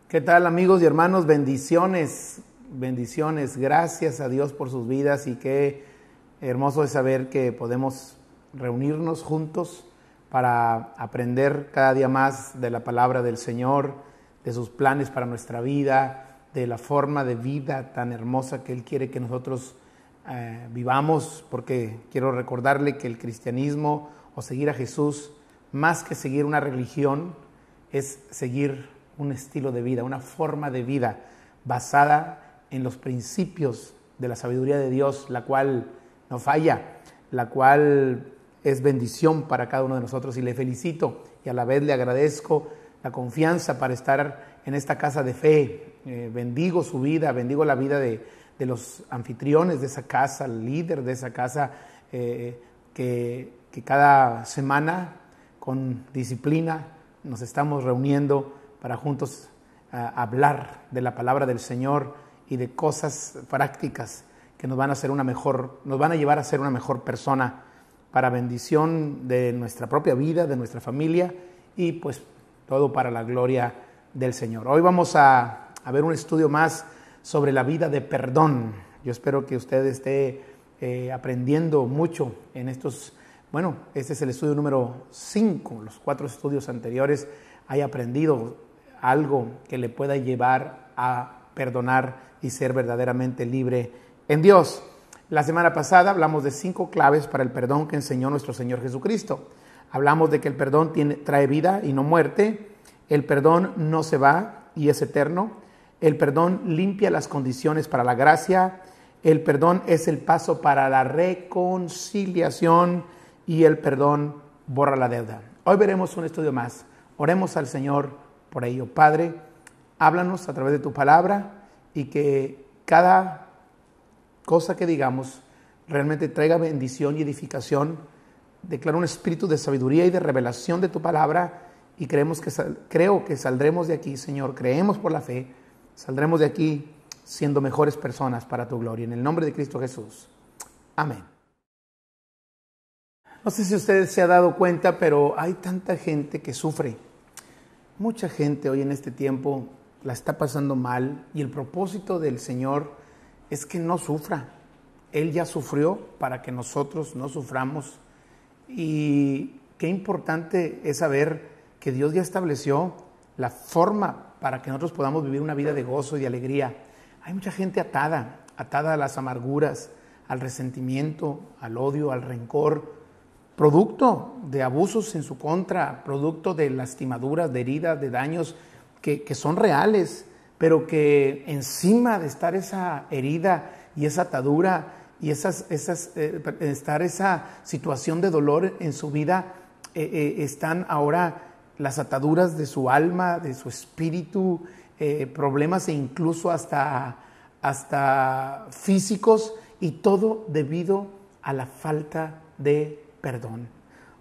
¿Qué tal, amigos y hermanos? Bendiciones, bendiciones. Gracias a Dios por sus vidas y qué hermoso es saber que podemos reunirnos juntos para aprender cada día más de la palabra del Señor, de sus planes para nuestra vida, de la forma de vida tan hermosa que Él quiere que nosotros vivamos, porque quiero recordarle que el cristianismo o seguir a Jesús, más que seguir una religión, es seguir un estilo de vida, una forma de vida basada en los principios de la sabiduría de Dios, la cual no falla, la cual es bendición para cada uno de nosotros, y le felicito y a la vez le agradezco la confianza para estar en esta casa de fe. Bendigo su vida, bendigo la vida de los anfitriones de esa casa, el líder de esa casa, que cada semana con disciplina nos estamos reuniendo para juntos hablar de la palabra del Señor y de cosas prácticas que nos van a llevar a ser una mejor persona para bendición de nuestra propia vida, de nuestra familia y pues todo para la gloria del Señor. Hoy vamos a ver un estudio más sobre la vida de perdón. Yo espero que usted esté aprendiendo mucho en estos. Bueno, este es el estudio número 5. Los 4 estudios anteriores haya aprendido algo que le pueda llevar a perdonar y ser verdaderamente libre en Dios. La semana pasada hablamos de 5 claves para el perdón que enseñó nuestro Señor Jesucristo. Hablamos de que el perdón trae vida y no muerte. El perdón no se va y es eterno. El perdón limpia las condiciones para la gracia. El perdón es el paso para la reconciliación y el perdón borra la deuda. Hoy veremos un estudio más. Oremos al Señor por ello. Padre, háblanos a través de tu palabra y que cada cosa que digamos realmente traiga bendición y edificación. Declaro un espíritu de sabiduría y de revelación de tu palabra y creo que saldremos de aquí, Señor. Creemos por la fe, saldremos de aquí siendo mejores personas para tu gloria. En el nombre de Cristo Jesús. Amén. No sé si usted se ha dado cuenta, pero hay tanta gente que sufre. Mucha gente hoy en este tiempo la está pasando mal y el propósito del Señor es que no sufra. Él ya sufrió para que nosotros no suframos. Y qué importante es saber que Dios ya estableció la forma para que nosotros podamos vivir una vida de gozo y de alegría. Hay mucha gente atada a las amarguras, al resentimiento, al odio, al rencor, producto de abusos en su contra, producto de lastimaduras, de heridas, de daños que son reales, pero que encima de estar esa herida y esa atadura y estar esa situación de dolor en su vida, están ahora las ataduras de su alma, de su espíritu, problemas e incluso hasta físicos, y todo debido a la falta de perdón.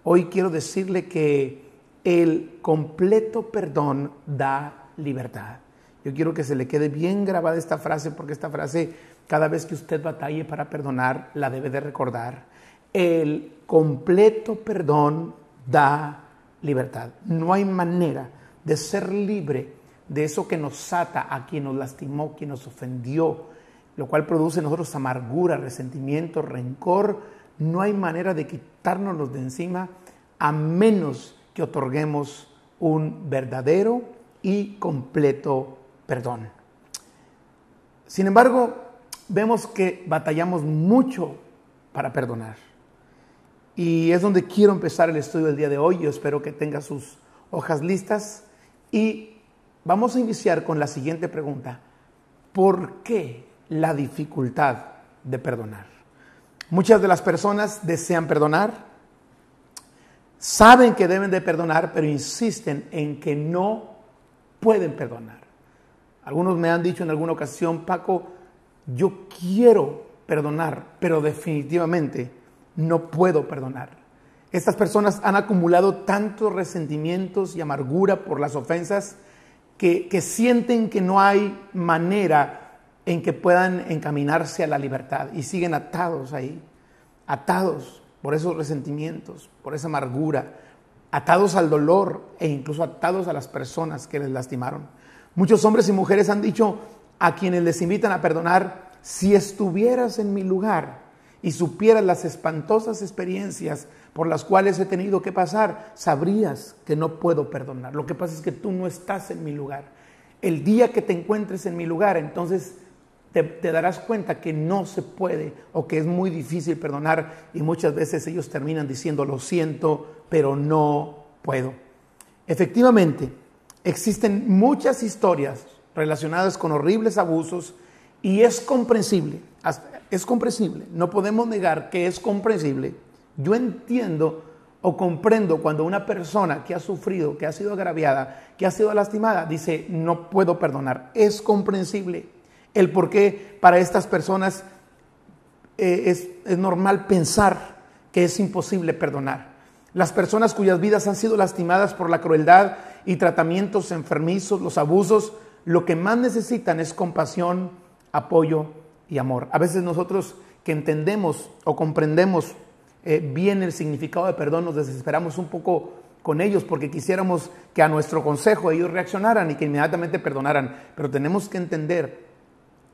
Hoy quiero decirle que el completo perdón da libertad. Yo quiero que se le quede bien grabada esta frase, porque esta frase, cada vez que usted batalle para perdonar, la debe de recordar. El completo perdón da libertad. No hay manera de ser libre de eso que nos ata a quien nos lastimó, quien nos ofendió, lo cual produce en nosotros amargura, resentimiento, rencor. No hay manera de quitárnoslos de encima a menos que otorguemos un verdadero y completo perdón. Sin embargo, vemos que batallamos mucho para perdonar. Y es donde quiero empezar el estudio del día de hoy. Yo espero que tenga sus hojas listas. Y vamos a iniciar con la siguiente pregunta. ¿Por qué la dificultad de perdonar? Muchas de las personas desean perdonar, saben que deben de perdonar, pero insisten en que no pueden perdonar. Algunos me han dicho en alguna ocasión: Paco, yo quiero perdonar, pero definitivamente no puedo perdonar. Estas personas han acumulado tantos resentimientos y amargura por las ofensas que sienten que no hay manera en que puedan encaminarse a la libertad, y siguen atados ahí, atados por esos resentimientos, por esa amargura, atados al dolor e incluso atados a las personas que les lastimaron. Muchos hombres y mujeres han dicho a quienes les invitan a perdonar: si estuvieras en mi lugar y supieras las espantosas experiencias por las cuales he tenido que pasar, sabrías que no puedo perdonar. Lo que pasa es que tú no estás en mi lugar. El día que te encuentres en mi lugar, entonces te darás cuenta que no se puede o que es muy difícil perdonar, y muchas veces ellos terminan diciendo: lo siento, pero no puedo. Efectivamente, existen muchas historias relacionadas con horribles abusos y es comprensible, no podemos negar que es comprensible. Yo entiendo o comprendo cuando una persona que ha sufrido, que ha sido agraviada, que ha sido lastimada, dice: no puedo perdonar. Es comprensible el por qué para estas personas es normal pensar que es imposible perdonar. Las personas cuyas vidas han sido lastimadas por la crueldad y tratamientos enfermizos, los abusos, lo que más necesitan es compasión, apoyo y amor. A veces nosotros, que entendemos o comprendemos bien el significado de perdón, nos desesperamos un poco con ellos porque quisiéramos que a nuestro consejo ellos reaccionaran y que inmediatamente perdonaran. Pero tenemos que entender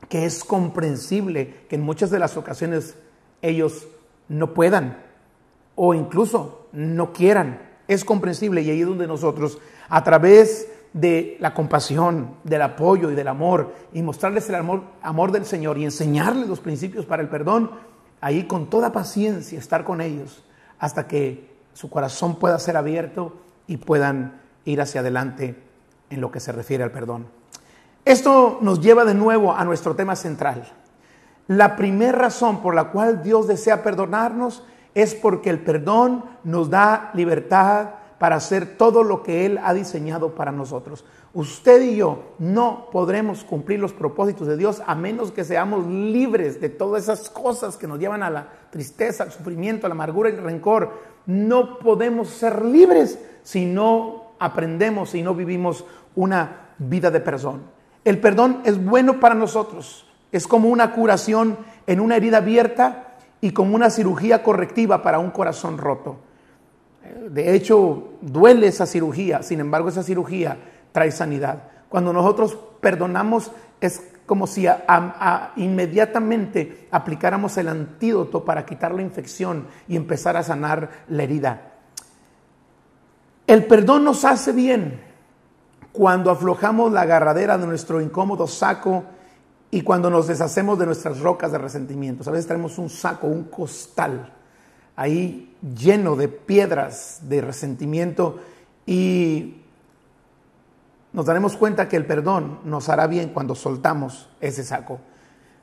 que es comprensible que en muchas de las ocasiones ellos no puedan o incluso no quieran. Es comprensible, y ahí es donde nosotros, a través de la compasión, del apoyo y del amor, y mostrarles el amor del Señor y enseñarles los principios para el perdón, ahí con toda paciencia estar con ellos hasta que su corazón pueda ser abierto y puedan ir hacia adelante en lo que se refiere al perdón. Esto nos lleva de nuevo a nuestro tema central. La primera razón por la cual Dios desea perdonarnos es porque el perdón nos da libertad para hacer todo lo que Él ha diseñado para nosotros. Usted y yo no podremos cumplir los propósitos de Dios a menos que seamos libres de todas esas cosas que nos llevan a la tristeza, al sufrimiento, a la amargura y el rencor. No podemos ser libres si no aprendemos, si no vivimos una vida de perdón. El perdón es bueno para nosotros. Es como una curación en una herida abierta y como una cirugía correctiva para un corazón roto. De hecho, duele esa cirugía, sin embargo, esa cirugía trae sanidad. Cuando nosotros perdonamos, es como si inmediatamente aplicáramos el antídoto para quitar la infección y empezar a sanar la herida. El perdón nos hace bien cuando aflojamos la agarradera de nuestro incómodo saco y cuando nos deshacemos de nuestras rocas de resentimientos. A veces traemos un saco, un costal ahí lleno de piedras de resentimiento, y nos daremos cuenta que el perdón nos hará bien cuando soltamos ese saco.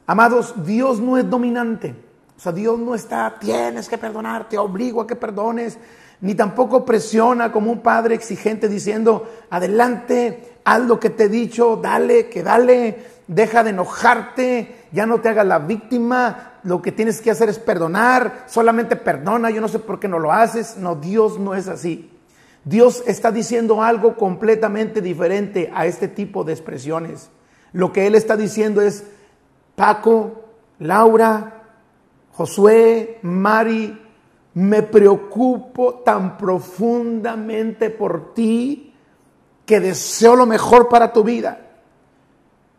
Amados, Dios no es dominante. O sea, Dios no está: tienes que perdonar, te obligo a que perdones. Ni tampoco presiona como un padre exigente diciendo: adelante, haz lo que te he dicho, dale, deja de enojarte, ya no te hagas la víctima, lo que tienes que hacer es perdonar, solamente perdona, yo no sé por qué no lo haces. No, Dios no es así. Dios está diciendo algo completamente diferente a este tipo de expresiones. Lo que Él está diciendo es: Paco, Laura, Josué, Mari, me preocupo tan profundamente por ti que deseo lo mejor para tu vida.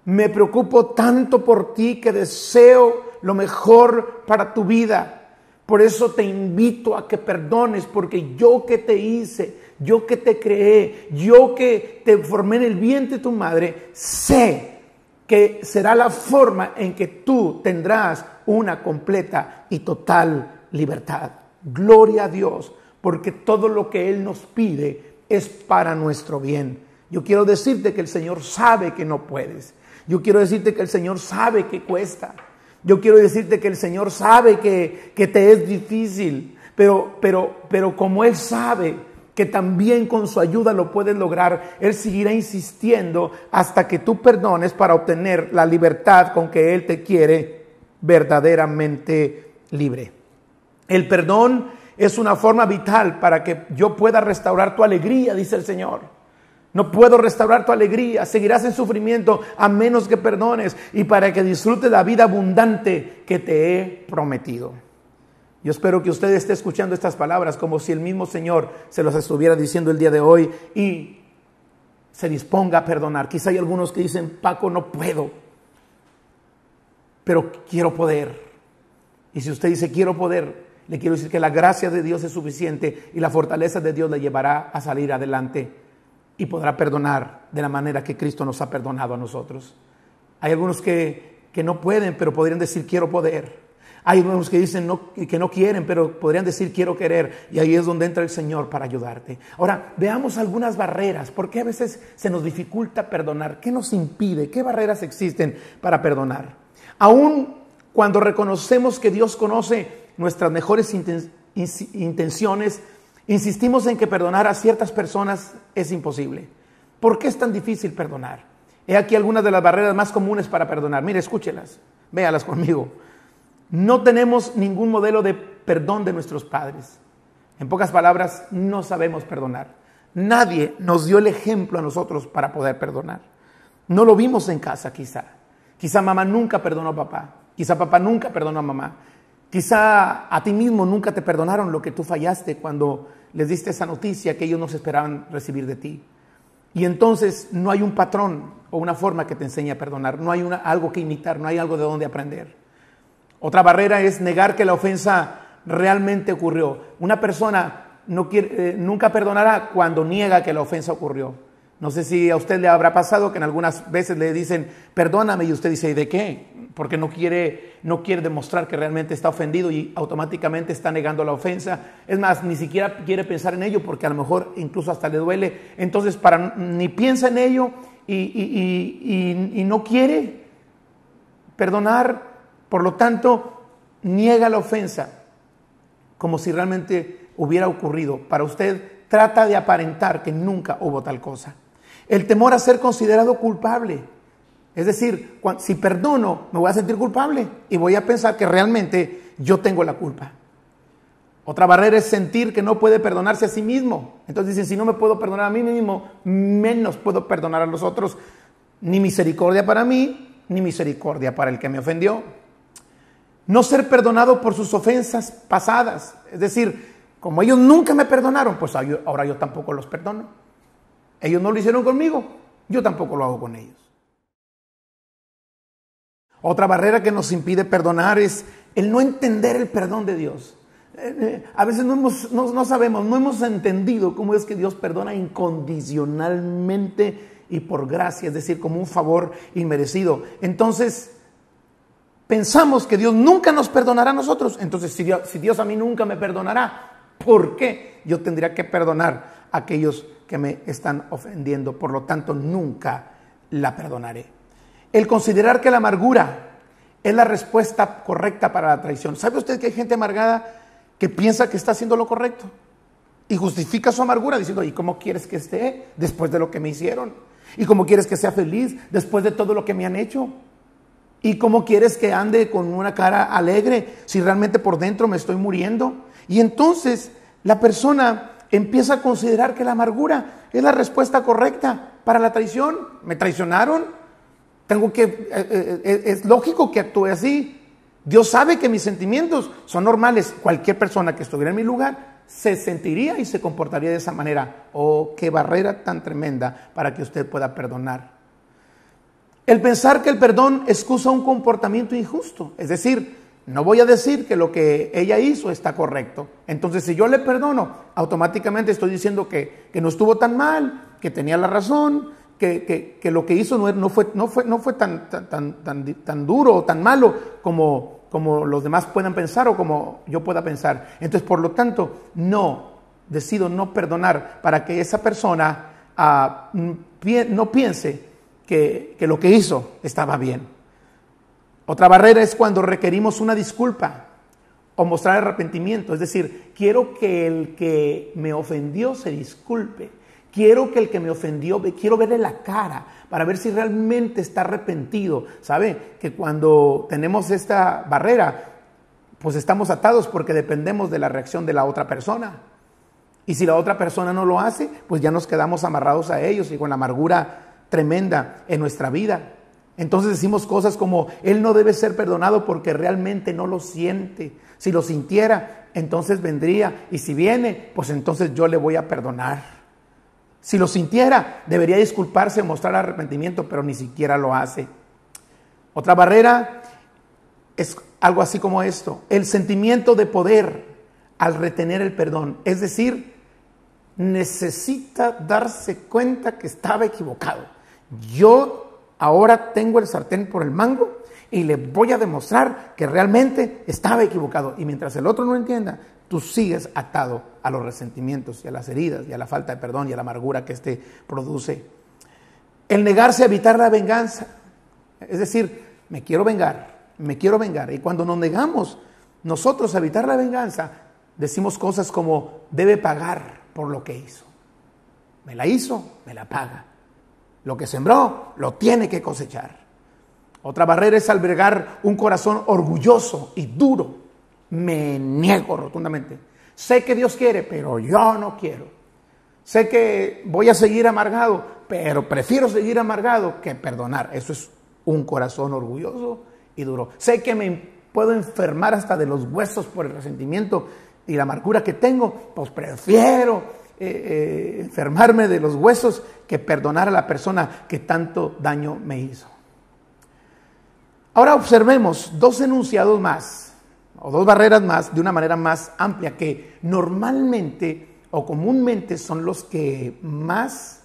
Me preocupo tanto por ti que deseo lo mejor para tu vida. Por eso te invito a que perdones, porque yo que te hice, yo que te creé, yo que te formé en el vientre de tu madre, sé que será la forma en que tú tendrás una completa y total libertad. Gloria a Dios, porque todo lo que Él nos pide es para nuestro bien. Yo quiero decirte que el Señor sabe que no puedes. Yo quiero decirte que el Señor sabe que cuesta. Yo quiero decirte que el Señor sabe que te es difícil, pero como Él sabe que también con su ayuda lo puedes lograr, Él seguirá insistiendo hasta que tú perdones para obtener la libertad con que Él te quiere verdaderamente libre. El perdón es una forma vital para que yo pueda restaurar tu alegría, dice el Señor. No puedo restaurar tu alegría, seguirás en sufrimiento a menos que perdones, y para que disfrutes la vida abundante que te he prometido. Yo espero que usted esté escuchando estas palabras como si el mismo Señor se los estuviera diciendo el día de hoy, y se disponga a perdonar. Quizá hay algunos que dicen, Paco, no puedo, pero quiero poder. Y si usted dice, quiero poder, le quiero decir que la gracia de Dios es suficiente y la fortaleza de Dios le llevará a salir adelante y podrá perdonar de la manera que Cristo nos ha perdonado a nosotros. Hay algunos que no pueden, pero podrían decir, quiero poder. Hay algunos que dicen que no quieren, pero podrían decir, quiero querer. Y ahí es donde entra el Señor para ayudarte. Ahora, veamos algunas barreras. ¿Por qué a veces se nos dificulta perdonar? ¿Qué nos impide? ¿Qué barreras existen para perdonar? Aún cuando reconocemos que Dios conoce nuestras mejores intenciones, insistimos en que perdonar a ciertas personas es imposible. ¿Por qué es tan difícil perdonar? He aquí algunas de las barreras más comunes para perdonar. Mire, escúchelas, véalas conmigo. No tenemos ningún modelo de perdón de nuestros padres. En pocas palabras, no sabemos perdonar. Nadie nos dio el ejemplo a nosotros para poder perdonar. No lo vimos en casa, quizá. Quizá mamá nunca perdonó a papá. Quizá papá nunca perdonó a mamá. Quizá a ti mismo nunca te perdonaron lo que tú fallaste cuando les diste esa noticia que ellos no se esperaban recibir de ti. Y entonces no hay un patrón o una forma que te enseñe a perdonar. No hay algo que imitar, no hay algo de donde aprender. Otra barrera es negar que la ofensa realmente ocurrió. Una persona nunca perdonará cuando niega que la ofensa ocurrió. No sé si a usted le habrá pasado que en algunas veces le dicen, perdóname, y usted dice, ¿y de qué? Porque no quiere demostrar que realmente está ofendido y automáticamente está negando la ofensa. Es más, ni siquiera quiere pensar en ello porque a lo mejor incluso hasta le duele. Entonces, ni piensa en ello y no quiere perdonar. Por lo tanto, niega la ofensa como si realmente hubiera ocurrido. Para usted, trata de aparentar que nunca hubo tal cosa. El temor a ser considerado culpable. Es decir, si perdono, me voy a sentir culpable y voy a pensar que realmente yo tengo la culpa. Otra barrera es sentir que no puede perdonarse a sí mismo. Entonces dicen, si no me puedo perdonar a mí mismo, menos puedo perdonar a los otros. Ni misericordia para mí, ni misericordia para el que me ofendió. No ser perdonado por sus ofensas pasadas. Es decir, como ellos nunca me perdonaron, pues ahora yo tampoco los perdono. Ellos no lo hicieron conmigo, yo tampoco lo hago con ellos. Otra barrera que nos impide perdonar es el no entender el perdón de Dios. A veces no sabemos, no hemos entendido cómo es que Dios perdona incondicionalmente y por gracia, es decir, como un favor inmerecido. Entonces, pensamos que Dios nunca nos perdonará a nosotros. Entonces, si Dios a mí nunca me perdonará, ¿por qué yo tendría que perdonar a aquellos que me están ofendiendo? Por lo tanto, nunca la perdonaré. El considerar que la amargura es la respuesta correcta para la traición. ¿Sabe usted que hay gente amargada que piensa que está haciendo lo correcto y justifica su amargura diciendo, ¿y cómo quieres que esté después de lo que me hicieron? ¿Y cómo quieres que sea feliz después de todo lo que me han hecho? ¿Y cómo quieres que ande con una cara alegre si realmente por dentro me estoy muriendo? Y entonces la persona empieza a considerar que la amargura es la respuesta correcta para la traición. ¿Me traicionaron? Es lógico que actúe así. Dios sabe que mis sentimientos son normales. Cualquier persona que estuviera en mi lugar se sentiría y se comportaría de esa manera. Oh, qué barrera tan tremenda para que usted pueda perdonar. El pensar que el perdón excusa un comportamiento injusto. Es decir, no voy a decir que lo que ella hizo está correcto. Entonces, si yo le perdono, automáticamente estoy diciendo que no estuvo tan mal, que tenía la razón, que lo que hizo no fue tan duro o tan malo como los demás puedan pensar o como yo pueda pensar. Entonces, por lo tanto, decido no perdonar para que esa persona no piense que lo que hizo estaba bien. Otra barrera es cuando requerimos una disculpa o mostrar arrepentimiento. Es decir, quiero que el que me ofendió se disculpe. Quiero que el que me ofendió, quiero verle la cara para ver si realmente está arrepentido. ¿Sabe? Que cuando tenemos esta barrera, pues estamos atados porque dependemos de la reacción de la otra persona. Y si la otra persona no lo hace, pues ya nos quedamos amarrados a ellos y con la amargura tremenda en nuestra vida. Entonces decimos cosas como, él no debe ser perdonado porque realmente no lo siente. Si lo sintiera, entonces vendría. Y si viene, pues entonces yo le voy a perdonar. Si lo sintiera, debería disculparse, mostrar arrepentimiento, pero ni siquiera lo hace. Otra barrera es algo así como esto: el sentimiento de poder al retener el perdón. Es decir, necesita darse cuenta que estaba equivocado. Yo ahora tengo el sartén por el mango y le voy a demostrar que realmente estaba equivocado. Y mientras el otro no entienda, tú sigues atado a los resentimientos y a las heridas y a la falta de perdón y a la amargura que éste produce. El negarse a evitar la venganza. Es decir, me quiero vengar. Y cuando nos negamos nosotros a evitar la venganza, decimos cosas como: debe pagar por lo que hizo. Me la hizo, me la paga. Lo que sembró, lo tiene que cosechar. Otra barrera es albergar un corazón orgulloso y duro. Me niego rotundamente. Sé que Dios quiere, pero yo no quiero. Sé que voy a seguir amargado, pero prefiero seguir amargado que perdonar. Eso es un corazón orgulloso y duro. Sé que me puedo enfermar hasta de los huesos por el resentimiento y la amargura que tengo, pues prefiero enfermarme de los huesos que perdonar a la persona que tanto daño me hizo. Ahora observemos dos enunciados más, o dos barreras más, de una manera más amplia, que normalmente o comúnmente son los que más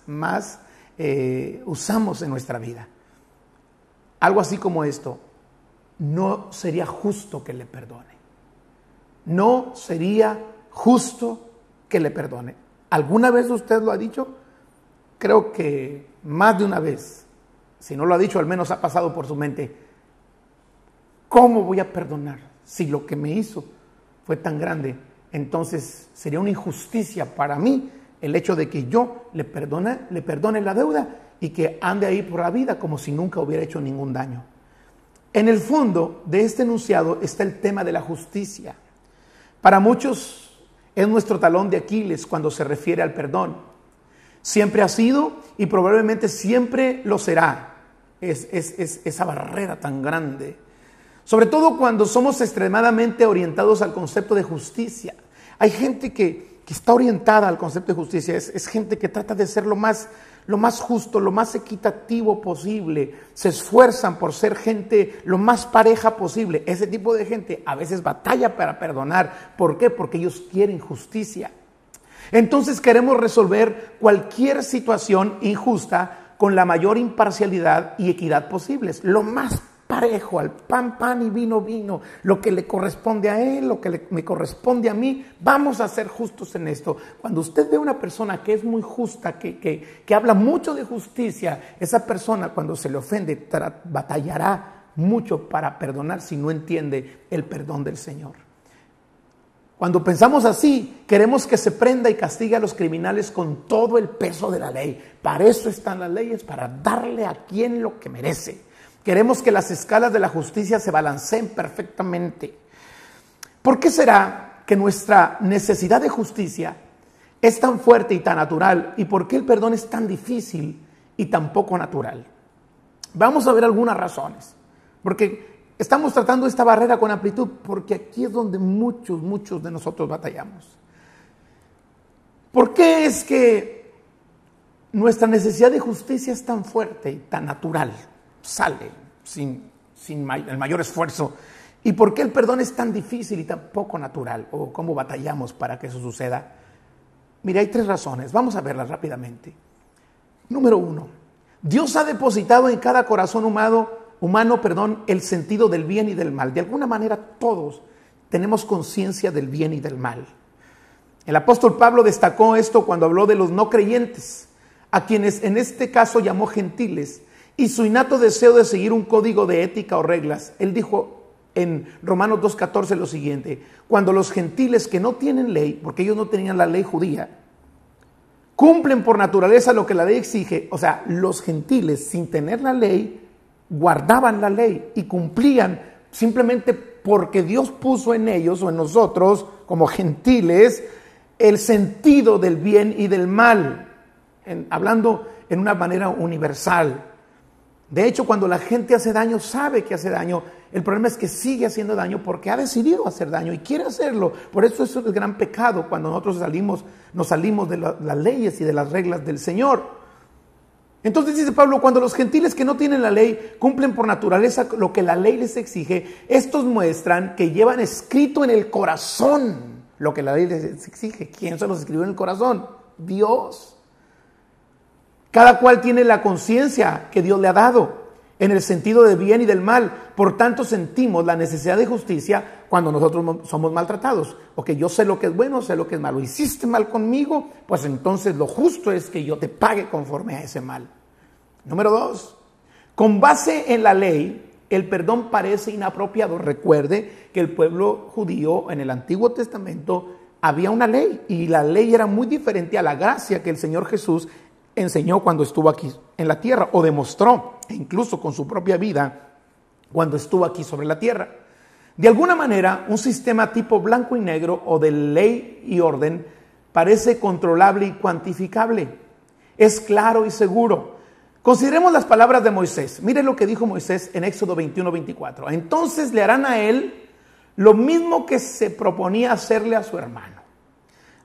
usamos en nuestra vida. Algo así como esto: no sería justo que le perdone. No sería justo que le perdone. ¿Alguna vez usted lo ha dicho? Creo que más de una vez. Si no lo ha dicho, al menos ha pasado por su mente: ¿cómo voy a perdonar si lo que me hizo fue tan grande? Entonces sería una injusticia para mí el hecho de que yo le perdone la deuda y que ande ahí por la vida como si nunca hubiera hecho ningún daño. En el fondo de este enunciado está el tema de la justicia. Para muchos es nuestro talón de Aquiles cuando se refiere al perdón. Siempre ha sido y probablemente siempre lo será. Es esa barrera tan grande. Sobre todo cuando somos extremadamente orientados al concepto de justicia. Hay gente que está orientada al concepto de justicia. Es gente que trata de ser lo más justo, lo más equitativo posible. Se esfuerzan por ser gente lo más pareja posible. Ese tipo de gente a veces batalla para perdonar. ¿Por qué? Porque ellos quieren justicia. Entonces queremos resolver cualquier situación injusta con la mayor imparcialidad y equidad posibles. Lo más parejo, al pan, pan y vino, vino. Lo que le corresponde a él, lo que me corresponde a mí. Vamos a ser justos en esto. Cuando usted ve una persona que es muy justa, que habla mucho de justicia, esa persona cuando se le ofende batallará mucho para perdonar si no entiende el perdón del Señor. Cuando pensamos así, queremos que se prenda y castigue a los criminales con todo el peso de la ley. Para eso están las leyes, para darle a quien lo que merece. Queremos que las escalas de la justicia se balanceen perfectamente. ¿Por qué será que nuestra necesidad de justicia es tan fuerte y tan natural? ¿Y por qué el perdón es tan difícil y tan poco natural? Vamos a ver algunas razones. Porque estamos tratando esta barrera con amplitud, porque aquí es donde muchos de nosotros batallamos. ¿Por qué es que nuestra necesidad de justicia es tan fuerte y tan natural? Sale sin el mayor esfuerzo. ¿Y por qué el perdón es tan difícil y tan poco natural? ¿O cómo batallamos para que eso suceda? Mira, hay 3 razones. Vamos a verlas rápidamente. Número 1. Dios ha depositado en cada corazón humano, el sentido del bien y del mal. De alguna manera todos tenemos conciencia del bien y del mal. El apóstol Pablo destacó esto cuando habló de los no creyentes, a quienes en este caso llamó gentiles, y su innato deseo de seguir un código de ética o reglas. Él dijo en Romanos 2:14 lo siguiente: cuando los gentiles que no tienen ley, porque ellos no tenían la ley judía, cumplen por naturaleza lo que la ley exige, o sea, los gentiles sin tener la ley, guardaban la ley y cumplían simplemente porque Dios puso en ellos o en nosotros como gentiles el sentido del bien y del mal, hablando en una manera universal. De hecho, cuando la gente hace daño, sabe que hace daño El problema es que sigue haciendo daño porque ha decidido hacer daño y quiere hacerlo. Por eso es el gran pecado cuando nosotros nos salimos de las leyes y de las reglas del Señor. Entonces dice Pablo, cuando los gentiles que no tienen la ley cumplen por naturaleza lo que la ley les exige, estos muestran que llevan escrito en el corazón lo que la ley les exige. ¿Quién se los escribió en el corazón? Dios. Cada cual tiene la conciencia que Dios le ha dado en el sentido de bien y del mal. Por tanto, sentimos la necesidad de justicia cuando nosotros somos maltratados. Ok, yo sé lo que es bueno, sé lo que es malo. Hiciste mal conmigo, pues entonces lo justo es que yo te pague conforme a ese mal. Número 2, con base en la ley, el perdón parece inapropiado. Recuerde que el pueblo judío en el Antiguo Testamento había una ley y la ley era muy diferente a la gracia que el Señor Jesús enseñó cuando estuvo aquí en la tierra, o demostró incluso con su propia vida cuando estuvo aquí sobre la tierra. De alguna manera, un sistema tipo blanco y negro o de ley y orden parece controlable y cuantificable. Es claro y seguro. Consideremos las palabras de Moisés. Mire lo que dijo Moisés en Éxodo 21:24. Entonces le harán a él lo mismo que se proponía hacerle a su hermano.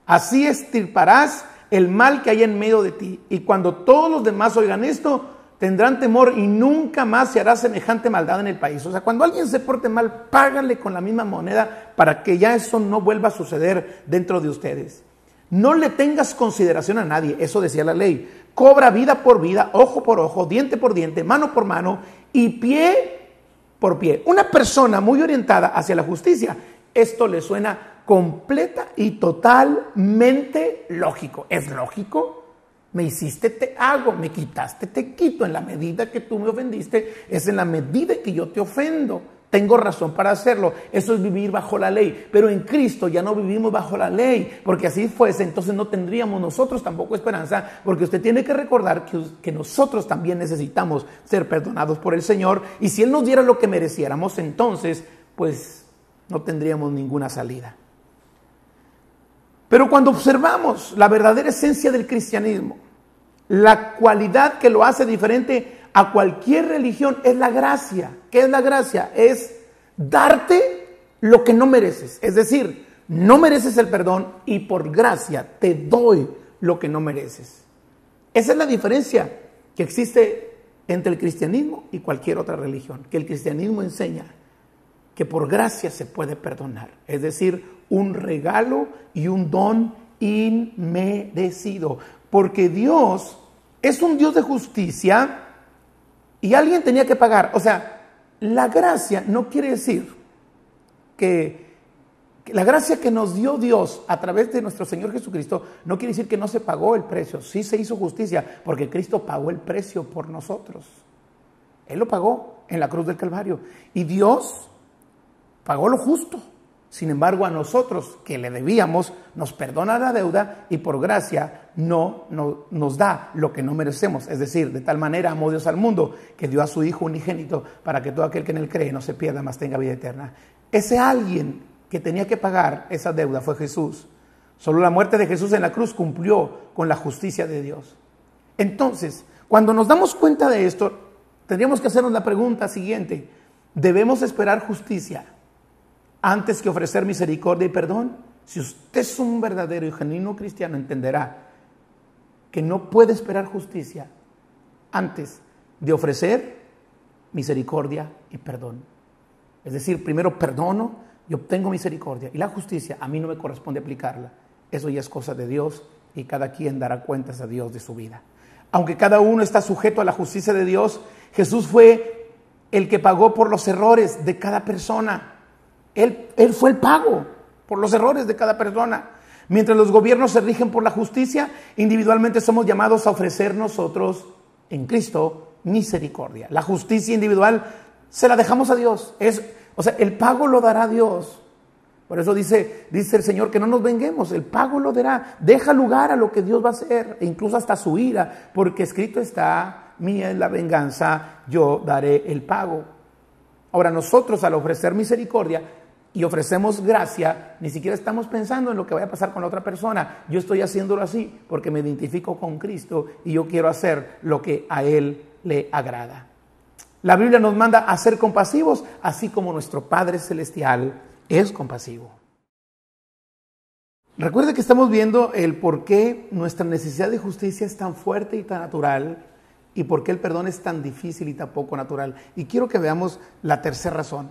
Así extirparás el mal que hay en medio de ti. Y cuando todos los demás oigan esto, tendrán temor y nunca más se hará semejante maldad en el país. O sea, cuando alguien se porte mal, págale con la misma moneda para que ya eso no vuelva a suceder dentro de ustedes. No le tengas consideración a nadie, eso decía la ley. Cobra vida por vida, ojo por ojo, diente por diente, mano por mano y pie por pie. Una persona muy orientada hacia la justicia, esto le suena completa y totalmente lógico. ¿Es lógico? Me hiciste, te hago, me quitaste, te quito. En la medida que tú me ofendiste, es en la medida que yo te ofendo. Tengo razón para hacerlo. Eso es vivir bajo la ley. Pero en Cristo ya no vivimos bajo la ley, porque así fuese, entonces no tendríamos nosotros tampoco esperanza, porque usted tiene que recordar que nosotros también necesitamos ser perdonados por el Señor, y si Él nos diera lo que mereciéramos, entonces pues no tendríamos ninguna salida. Pero cuando observamos la verdadera esencia del cristianismo, la cualidad que lo hace diferente a cualquier religión es la gracia. ¿Qué es la gracia? Es darte lo que no mereces. Es decir, no mereces el perdón y por gracia te doy lo que no mereces. Esa es la diferencia que existe entre el cristianismo y cualquier otra religión. Que el cristianismo enseña que por gracia se puede perdonar. Es decir, un regalo y un don inmerecido. Porque Dios es un Dios de justicia y alguien tenía que pagar. O sea, la gracia no quiere decir que la gracia que nos dio Dios a través de nuestro Señor Jesucristo no quiere decir que no se pagó el precio. Sí se hizo justicia porque Cristo pagó el precio por nosotros. Él lo pagó en la cruz del Calvario. Y Dios pagó lo justo. Sin embargo, a nosotros que le debíamos, nos perdona la deuda y por gracia no nos da lo que no merecemos. Es decir, de tal manera amó Dios al mundo que dio a su Hijo unigénito para que todo aquel que en él cree no se pierda, mas tenga vida eterna. Ese alguien que tenía que pagar esa deuda fue Jesús. Solo la muerte de Jesús en la cruz cumplió con la justicia de Dios. Entonces, cuando nos damos cuenta de esto, tendríamos que hacernos la pregunta siguiente: ¿debemos esperar justicia antes que ofrecer misericordia y perdón? Si usted es un verdadero y genuino cristiano, entenderá que no puede esperar justicia antes de ofrecer misericordia y perdón. Es decir, primero perdono y obtengo misericordia, y la justicia a mí no me corresponde aplicarla. Eso ya es cosa de Dios y cada quien dará cuentas a Dios de su vida. Aunque cada uno está sujeto a la justicia de Dios, Jesús fue el que pagó por los errores de cada persona. Él fue el pago por los errores de cada persona. Mientras los gobiernos se rigen por la justicia, individualmente somos llamados a ofrecer nosotros en Cristo misericordia. La justicia individual se la dejamos a Dios. El pago lo dará Dios. Por eso dice el Señor que no nos venguemos, el pago lo dará. Deja lugar a lo que Dios va a hacer, e incluso hasta su ira, porque escrito está: mía es la venganza, yo daré el pago. Ahora nosotros, al ofrecer misericordia y ofrecemos gracia, ni siquiera estamos pensando en lo que vaya a pasar con la otra persona. Yo estoy haciéndolo así porque me identifico con Cristo y yo quiero hacer lo que a Él le agrada. La Biblia nos manda a ser compasivos, así como nuestro Padre Celestial es compasivo. Recuerde que estamos viendo el por qué nuestra necesidad de justicia es tan fuerte y tan natural, y por qué el perdón es tan difícil y tan poco natural. Y quiero que veamos la tercera razón.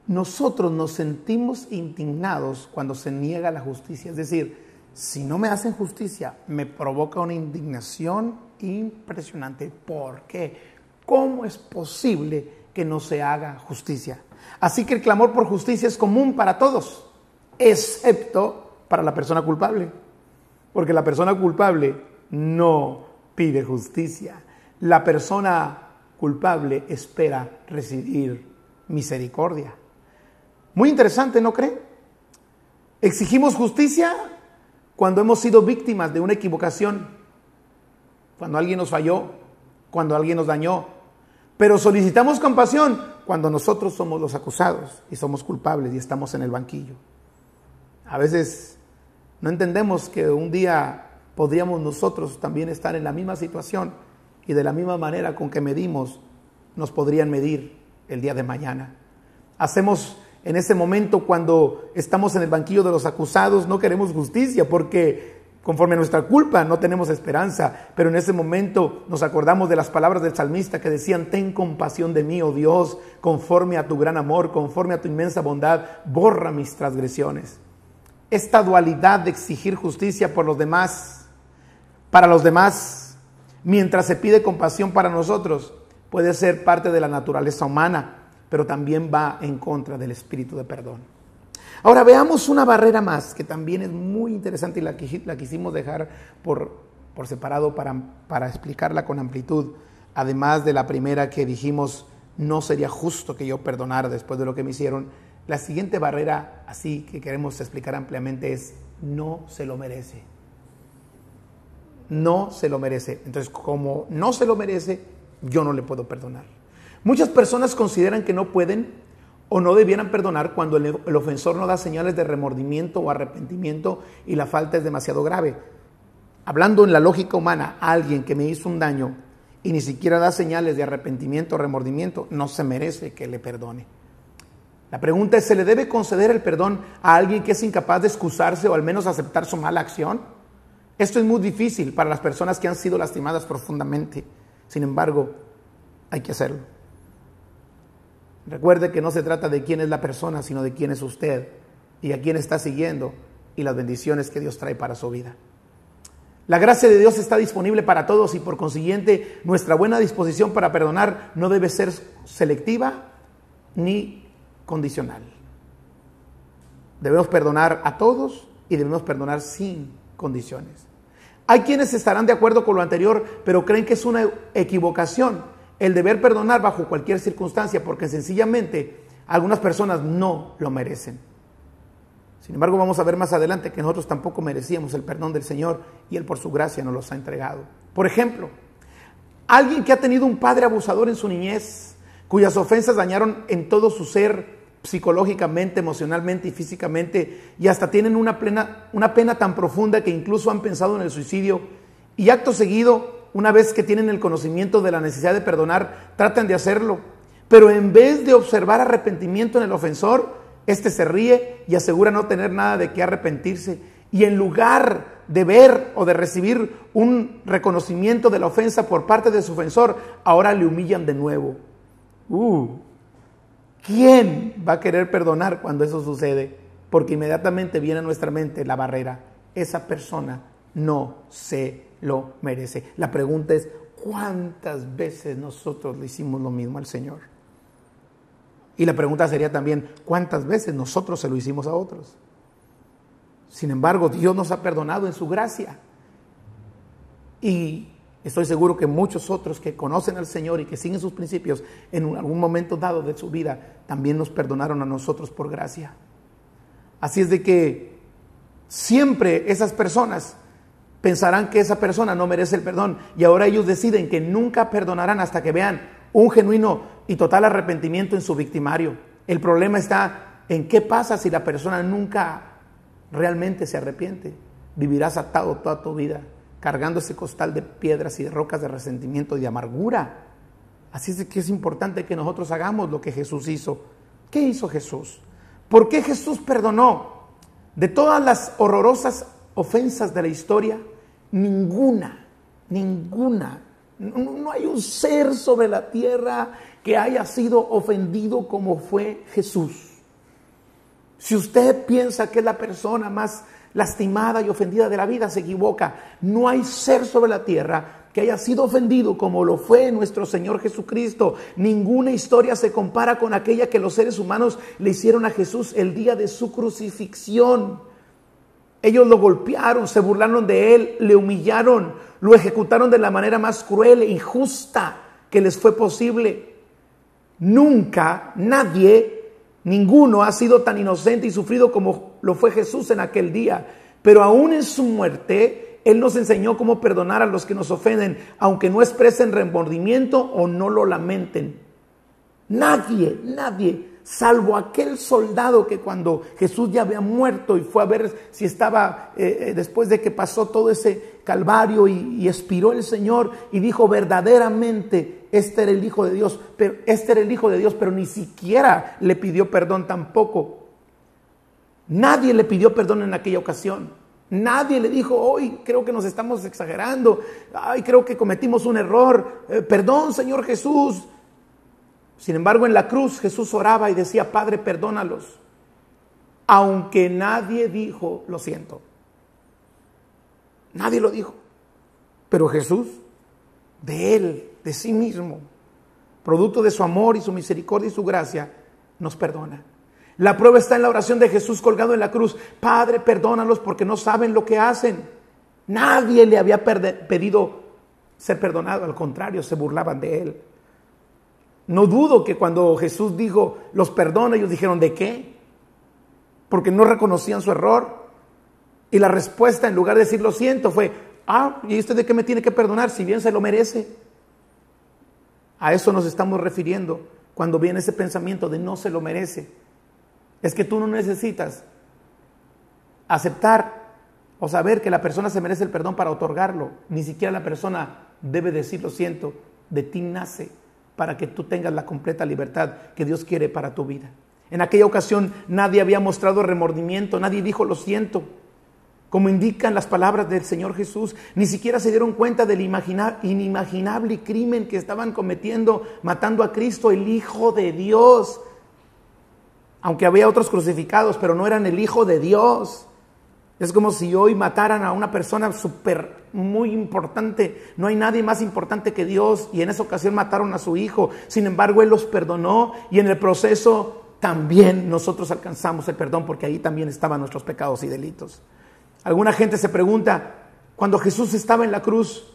Nosotros nos sentimos indignados cuando se niega la justicia. Es decir, si no me hacen justicia, me provoca una indignación impresionante. ¿Por qué? ¿Cómo es posible que no se haga justicia? Así que el clamor por justicia es común para todos, excepto para la persona culpable. Porque la persona culpable no pide justicia. La persona culpable espera recibir misericordia. Muy interesante, ¿no creen? Exigimos justicia cuando hemos sido víctimas de una equivocación, cuando alguien nos falló, cuando alguien nos dañó. Pero solicitamos compasión cuando nosotros somos los acusados y somos culpables y estamos en el banquillo. A veces no entendemos que un día podríamos nosotros también estar en la misma situación y de la misma manera con que medimos, nos podrían medir el día de mañana. Hacemos en ese momento, cuando estamos en el banquillo de los acusados, no queremos justicia porque conforme a nuestra culpa no tenemos esperanza, pero en ese momento nos acordamos de las palabras del salmista que decían: ten compasión de mí, oh Dios, conforme a tu gran amor, conforme a tu inmensa bondad, borra mis transgresiones. Esta dualidad de exigir justicia por los demás, para los demás, mientras se pide compasión para nosotros, puede ser parte de la naturaleza humana, pero también va en contra del espíritu de perdón. Ahora veamos una barrera más que también es muy interesante y la quisimos dejar por separado para explicarla con amplitud. Además de la primera que dijimos, no sería justo que yo perdonara después de lo que me hicieron. La siguiente barrera, así que queremos explicar ampliamente, es: no se lo merece. No se lo merece. Entonces, como no se lo merece, yo no le puedo perdonar. Muchas personas consideran que no pueden o no debieran perdonar cuando el ofensor no da señales de remordimiento o arrepentimiento y la falta es demasiado grave. Hablando en la lógica humana, alguien que me hizo un daño y ni siquiera da señales de arrepentimiento o remordimiento, no se merece que le perdone. La pregunta es: ¿se le debe conceder el perdón a alguien que es incapaz de excusarse o al menos aceptar su mala acción? Esto es muy difícil para las personas que han sido lastimadas profundamente. Sin embargo, hay que hacerlo. Recuerde que no se trata de quién es la persona, sino de quién es usted y a quién está siguiendo y las bendiciones que Dios trae para su vida. La gracia de Dios está disponible para todos y por consiguiente nuestra buena disposición para perdonar no debe ser selectiva ni condicional. Debemos perdonar a todos y debemos perdonar sin condiciones. Hay quienes estarán de acuerdo con lo anterior, pero creen que es una equivocación el deber perdonar bajo cualquier circunstancia, porque sencillamente algunas personas no lo merecen. Sin embargo, vamos a ver más adelante que nosotros tampoco merecíamos el perdón del Señor y Él por su gracia nos los ha entregado. Por ejemplo, alguien que ha tenido un padre abusador en su niñez, cuyas ofensas dañaron en todo su ser, psicológicamente, emocionalmente y físicamente, y hasta tienen una pena tan profunda que incluso han pensado en el suicidio, y acto seguido, una vez que tienen el conocimiento de la necesidad de perdonar, tratan de hacerlo, pero en vez de observar arrepentimiento en el ofensor, este se ríe y asegura no tener nada de qué arrepentirse, y en lugar de ver o de recibir un reconocimiento de la ofensa por parte de su ofensor, ahora le humillan de nuevo. ¿Quién va a querer perdonar cuando eso sucede? Porque inmediatamente viene a nuestra mente la barrera: esa persona no se lo merece. La pregunta es: ¿cuántas veces nosotros le hicimos lo mismo al Señor? Y la pregunta sería también: ¿cuántas veces nosotros se lo hicimos a otros? Sin embargo, Dios nos ha perdonado en su gracia. Y estoy seguro que muchos otros que conocen al Señor y que siguen sus principios, en algún momento dado de su vida, también nos perdonaron a nosotros por gracia. Así es de que siempre esas personas pensarán que esa persona no merece el perdón, y ahora ellos deciden que nunca perdonarán hasta que vean un genuino y total arrepentimiento en su victimario. El problema está en qué pasa si la persona nunca realmente se arrepiente. Vivirás atado toda tu vida, cargando ese costal de piedras y de rocas de resentimiento y de amargura. Así es que es importante que nosotros hagamos lo que Jesús hizo. ¿Qué hizo Jesús? ¿Por qué Jesús perdonó? De todas las horrorosas ofensas de la historia, ninguna, no hay un ser sobre la tierra que haya sido ofendido como fue Jesús. Si usted piensa que es la persona más lastimada y ofendida de la vida, se equivoca. No hay ser sobre la tierra que haya sido ofendido como lo fue nuestro Señor Jesucristo. Ninguna historia se compara con aquella que los seres humanos le hicieron a Jesús el día de su crucifixión. Ellos lo golpearon, se burlaron de él, le humillaron, lo ejecutaron de la manera más cruel e injusta que les fue posible. Nunca, ninguno ha sido tan inocente y sufrido como lo fue Jesús en aquel día. Pero aún en su muerte, Él nos enseñó cómo perdonar a los que nos ofenden, aunque no expresen remordimiento o no lo lamenten. Nadie, salvo aquel soldado que cuando Jesús ya había muerto y fue a ver si estaba, después de que pasó todo ese calvario y expiró el Señor y dijo verdaderamente, este era el Hijo de Dios, pero ni siquiera le pidió perdón tampoco. Nadie le pidió perdón en aquella ocasión. Nadie le dijo, hoy creo que nos estamos exagerando, ay, creo que cometimos un error, perdón Señor Jesús. Sin embargo, en la cruz Jesús oraba y decía, Padre, perdónalos. Aunque nadie dijo, lo siento. Nadie lo dijo. Pero Jesús, de Él, de sí mismo, producto de su amor y su misericordia y su gracia, nos perdona. La prueba está en la oración de Jesús colgado en la cruz. Padre, perdónalos porque no saben lo que hacen. Nadie le había pedido ser perdonado, al contrario, se burlaban de Él. No dudo que cuando Jesús dijo, los perdona, ellos dijeron, ¿de qué? Porque no reconocían su error. Y la respuesta, en lugar de decir lo siento, fue, ¿y usted de qué me tiene que perdonar si bien se lo merece? A eso nos estamos refiriendo cuando viene ese pensamiento de no se lo merece. Es que tú no necesitas aceptar o saber que la persona se merece el perdón para otorgarlo. Ni siquiera la persona debe decir lo siento. De ti nace para que tú tengas la completa libertad que Dios quiere para tu vida. En aquella ocasión nadie había mostrado remordimiento, nadie dijo lo siento, como indican las palabras del Señor Jesús. Ni siquiera se dieron cuenta del inimaginable crimen que estaban cometiendo, matando a Cristo, el Hijo de Dios. Aunque había otros crucificados, pero no eran el Hijo de Dios. Es como si hoy mataran a una persona muy importante. No hay nadie más importante que Dios. Y en esa ocasión mataron a su Hijo. Sin embargo, Él los perdonó. Y en el proceso también nosotros alcanzamos el perdón, porque ahí también estaban nuestros pecados y delitos. Alguna gente se pregunta, cuando Jesús estaba en la cruz,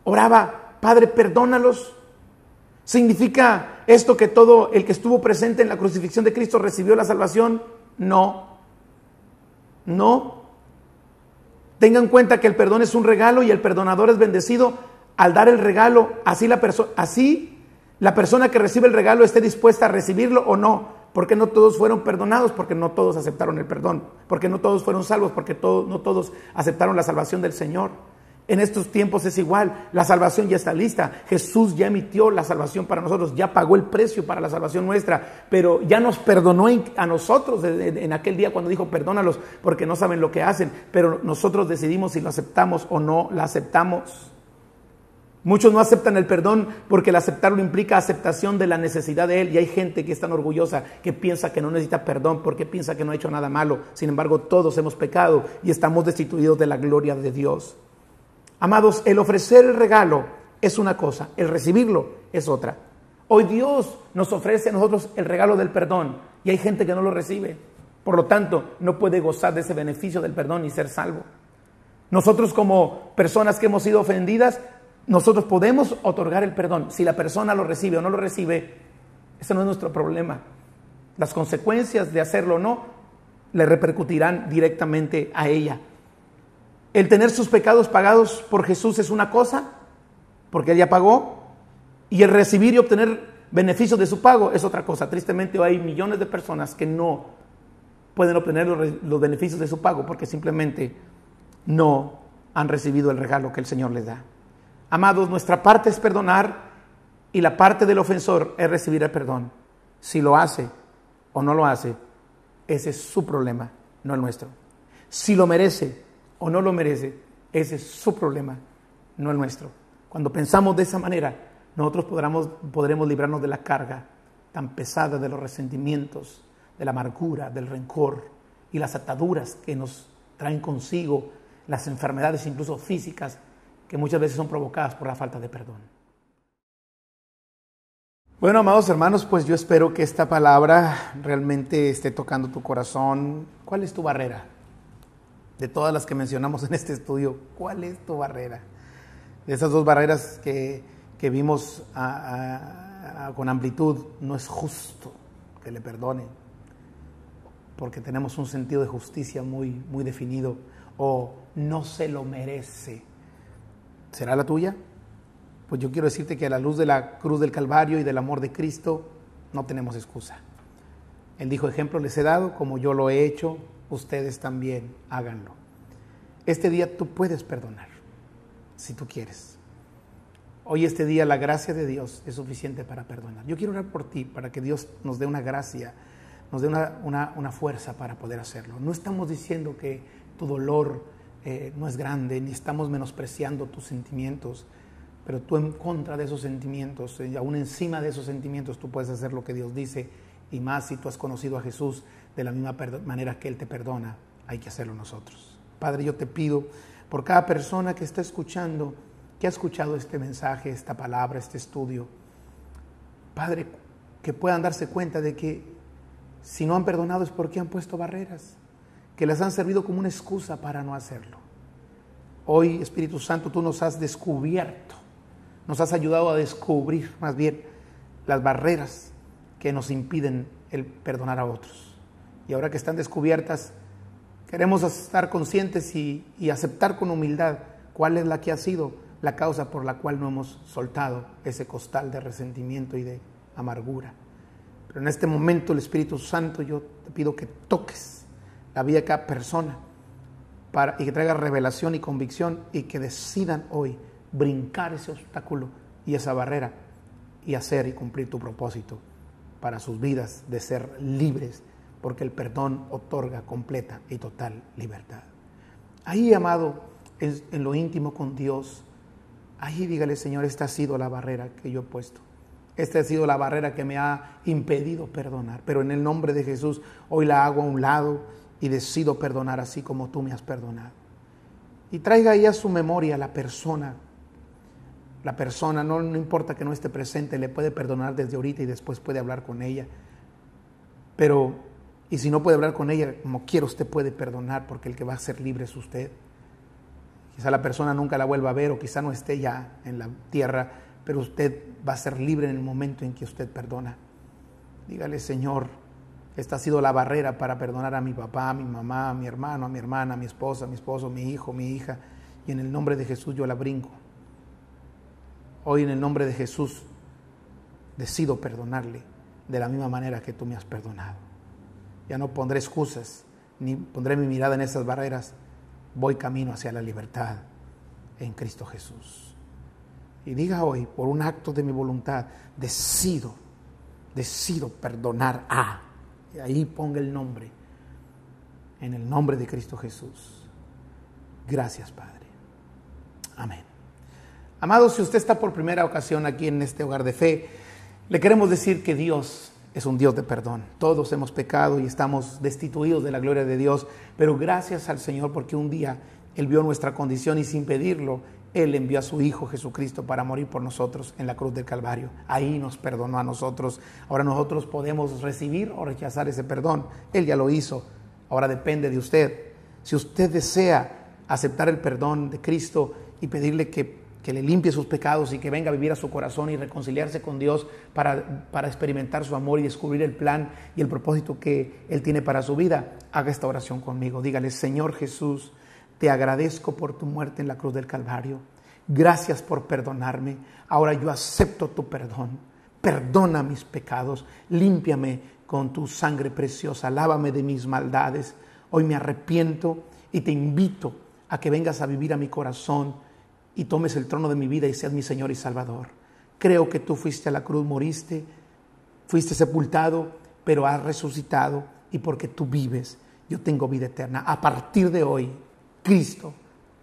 oraba, Padre, perdónalos. ¿Significa esto que todo el que estuvo presente en la crucifixión de Cristo recibió la salvación? No. Tengan en cuenta que el perdón es un regalo y el perdonador es bendecido al dar el regalo. Así la persona que recibe el regalo esté dispuesta a recibirlo o no. Porque no todos fueron perdonados, porque no todos aceptaron el perdón, porque no todos fueron salvos, porque no todos aceptaron la salvación del Señor. En estos tiempos es igual, la salvación ya está lista. Jesús ya emitió la salvación para nosotros, ya pagó el precio para la salvación nuestra, pero ya nos perdonó a nosotros en aquel día cuando dijo perdónalos porque no saben lo que hacen, pero nosotros decidimos si lo aceptamos o no lo aceptamos. Muchos no aceptan el perdón porque el aceptarlo implica aceptación de la necesidad de Él, y hay gente que es tan orgullosa que piensa que no necesita perdón porque piensa que no ha hecho nada malo. Sin embargo, todos hemos pecado y estamos destituidos de la gloria de Dios. Amados, el ofrecer el regalo es una cosa, el recibirlo es otra. Hoy Dios nos ofrece a nosotros el regalo del perdón y hay gente que no lo recibe. Por lo tanto, no puede gozar de ese beneficio del perdón y ser salvo. Nosotros, como personas que hemos sido ofendidas, nosotros podemos otorgar el perdón. Si la persona lo recibe o no lo recibe, ese no es nuestro problema. Las consecuencias de hacerlo o no le repercutirán directamente a ella. El tener sus pecados pagados por Jesús es una cosa, porque Él ya pagó, y el recibir y obtener beneficios de su pago es otra cosa. Tristemente hay millones de personas que no pueden obtener los beneficios de su pago porque simplemente no han recibido el regalo que el Señor les da. Amados, nuestra parte es perdonar Y la parte del ofensor es recibir el perdón. Si lo hace o no lo hace, ese es su problema, no el nuestro. Si lo merece o no lo merece, ese es su problema, no el nuestro. Cuando pensamos de esa manera, nosotros podremos librarnos de la carga tan pesada de los resentimientos, de la amargura, del rencor y las ataduras que nos traen consigo las enfermedades incluso físicas que muchas veces son provocadas por la falta de perdón. Bueno, amados hermanos, pues yo espero que esta palabra realmente esté tocando tu corazón. ¿Cuál es tu barrera? De todas las que mencionamos en este estudio, ¿cuál es tu barrera? De esas dos barreras que vimos con amplitud, no es justo que le perdone, porque tenemos un sentido de justicia muy, muy definido, o no se lo merece. ¿Será la tuya? Pues yo quiero decirte que a la luz de la cruz del Calvario y del amor de Cristo, no tenemos excusa. Él dijo, ejemplo les he dado, como yo lo he hecho, ustedes también háganlo. Este día tú puedes perdonar, si tú quieres. Hoy este día la gracia de Dios es suficiente para perdonar. Yo quiero orar por ti, para que Dios nos dé una gracia, nos dé una fuerza para poder hacerlo. No estamos diciendo que tu dolor no es grande, ni estamos menospreciando tus sentimientos, pero tú en contra de esos sentimientos, y aún encima de esos sentimientos, tú puedes hacer lo que Dios dice, y más si tú has conocido a Jesús de la misma manera que Él te perdona, hay que hacerlo nosotros. Padre, yo te pido por cada persona que está escuchando, que ha escuchado este mensaje, esta palabra, este estudio, Padre, que puedan darse cuenta de que si no han perdonado es porque han puesto barreras, que les han servido como una excusa para no hacerlo. Hoy, Espíritu Santo, tú nos has descubierto, nos has ayudado a descubrir más bien las barreras que nos impiden el perdonar a otros. Y ahora que están descubiertas, queremos estar conscientes y aceptar con humildad cuál es la que ha sido la causa por la cual no hemos soltado ese costal de resentimiento y de amargura. Pero en este momento el Espíritu Santo, yo te pido que toques la vida de cada persona y que traiga revelación y convicción y que decidan hoy brincar ese obstáculo y esa barrera y hacer y cumplir tu propósito para sus vidas de ser libres, porque el perdón otorga completa y total libertad. Ahí, amado, en lo íntimo con Dios, ahí dígale, Señor, esta ha sido la barrera que yo he puesto. Esta ha sido la barrera que me ha impedido perdonar, pero en el nombre de Jesús hoy la hago a un lado y decido perdonar así como tú me has perdonado. Y traiga ahí a su memoria la persona, no importa que no esté presente, le puede perdonar desde ahorita y después puede hablar con ella. Pero, y si no puede hablar con ella, como quiera usted puede perdonar, porque el que va a ser libre es usted. Quizá la persona nunca la vuelva a ver o quizá no esté ya en la tierra, pero usted va a ser libre en el momento en que usted perdona. Dígale, Señor, esta ha sido la barrera para perdonar a mi papá, a mi mamá, a mi hermano, a mi hermana, a mi esposa, a mi esposo, a mi hijo, a mi hija, y en el nombre de Jesús yo la brinco. Hoy en el nombre de Jesús decido perdonarle de la misma manera que tú me has perdonado. Ya no pondré excusas, ni pondré mi mirada en esas barreras. Voy camino hacia la libertad en Cristo Jesús. Y diga hoy, por un acto de mi voluntad, decido perdonar a. Y ahí ponga el nombre, en el nombre de Cristo Jesús. Gracias, Padre. Amén. Amados, si usted está por primera ocasión aquí en este hogar de fe, le queremos decir que Dios es un Dios de perdón. Todos hemos pecado y estamos destituidos de la gloria de Dios, pero gracias al Señor porque un día Él vio nuestra condición y sin pedirlo, Él envió a su Hijo Jesucristo para morir por nosotros en la cruz del Calvario. Ahí nos perdonó a nosotros. Ahora nosotros podemos recibir o rechazar ese perdón. Él ya lo hizo. Ahora depende de usted. Si usted desea aceptar el perdón de Cristo y pedirle que le limpie sus pecados y que venga a vivir a su corazón y reconciliarse con Dios para experimentar su amor y descubrir el plan y el propósito que Él tiene para su vida, haga esta oración conmigo. Dígale, Señor Jesús, te agradezco por tu muerte en la cruz del Calvario. Gracias por perdonarme. Ahora yo acepto tu perdón. Perdona mis pecados. Límpiame con tu sangre preciosa. Lávame de mis maldades. Hoy me arrepiento y te invito a que vengas a vivir a mi corazón y tomes el trono de mi vida y seas mi Señor y Salvador. Creo que tú fuiste a la cruz, moriste, fuiste sepultado, pero has resucitado, y porque tú vives, yo tengo vida eterna. A partir de hoy, Cristo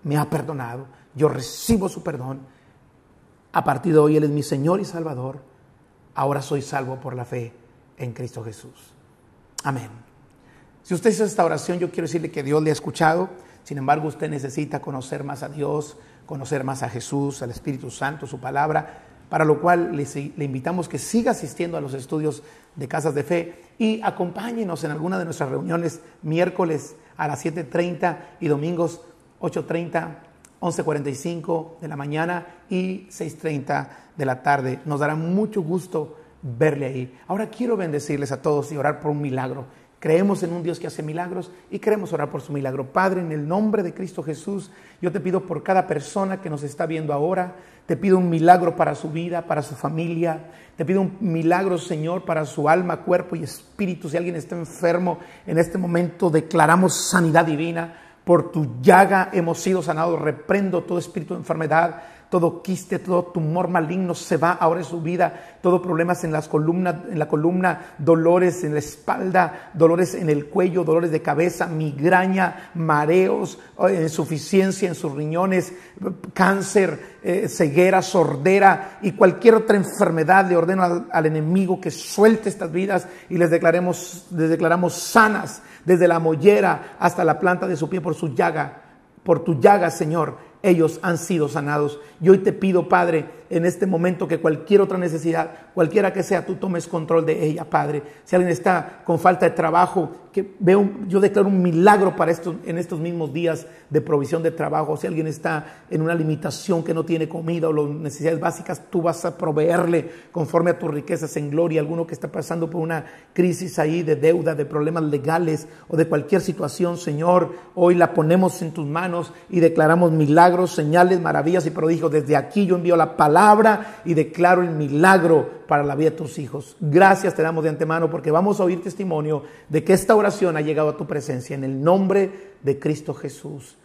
me ha perdonado, yo recibo su perdón. A partir de hoy Él es mi Señor y Salvador. Ahora soy salvo por la fe en Cristo Jesús. Amén. Si usted hizo esta oración, yo quiero decirle que Dios le ha escuchado. Sin embargo, usted necesita conocer más a Dios, conocer más a Jesús, al Espíritu Santo, su palabra, para lo cual le invitamos que siga asistiendo a los estudios de Casas de Fe y acompáñenos en alguna de nuestras reuniones miércoles a las 7:30 y domingos 8:30, 11:45 de la mañana y 6:30 de la tarde. Nos dará mucho gusto verle ahí. Ahora quiero bendecirles a todos y orar por un milagro. Creemos en un Dios que hace milagros y queremos orar por su milagro. Padre, en el nombre de Cristo Jesús, yo te pido por cada persona que nos está viendo ahora, te pido un milagro para su vida, para su familia. Te pido un milagro, Señor, para su alma, cuerpo y espíritu. Si alguien está enfermo, en este momento declaramos sanidad divina. Por tu llaga hemos sido sanados. Reprendo todo espíritu de enfermedad, todo quiste, todo tumor maligno se va ahora en su vida. Todo problemas en la columna, dolores en la espalda, dolores en el cuello, dolores de cabeza, migraña, mareos, insuficiencia en sus riñones, cáncer, ceguera, sordera y cualquier otra enfermedad. Le ordeno al enemigo que suelte estas vidas y les declaramos sanas desde la mollera hasta la planta de su pie por su llaga. Por tu llaga, Señor, ellos han sido sanados. Y hoy te pido, Padre, en este momento que cualquier otra necesidad, cualquiera que sea, tú tomes control de ella, Padre. Si alguien está con falta de trabajo, yo declaro un milagro en estos mismos días de provisión de trabajo. Si alguien está en una limitación que no tiene comida o las necesidades básicas, tú vas a proveerle conforme a tus riquezas en gloria. Alguno que está pasando por una crisis ahí de deuda, de problemas legales o de cualquier situación, Señor, hoy la ponemos en tus manos y declaramos milagros, señales, maravillas y prodigios. Desde aquí yo envío la palabra y declaro el milagro para la vida de tus hijos. Gracias te damos de antemano porque vamos a oír testimonio de que esta oración ha llegado a tu presencia en el nombre de Cristo Jesús.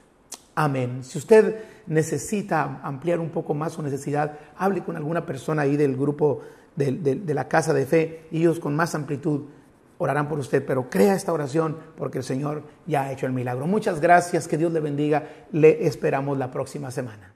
Amén. Si usted necesita ampliar un poco más su necesidad, hable con alguna persona ahí del grupo de la Casa de Fe y ellos con más amplitud orarán por usted, pero crea esta oración porque el Señor ya ha hecho el milagro. Muchas gracias, que Dios le bendiga. Le esperamos la próxima semana.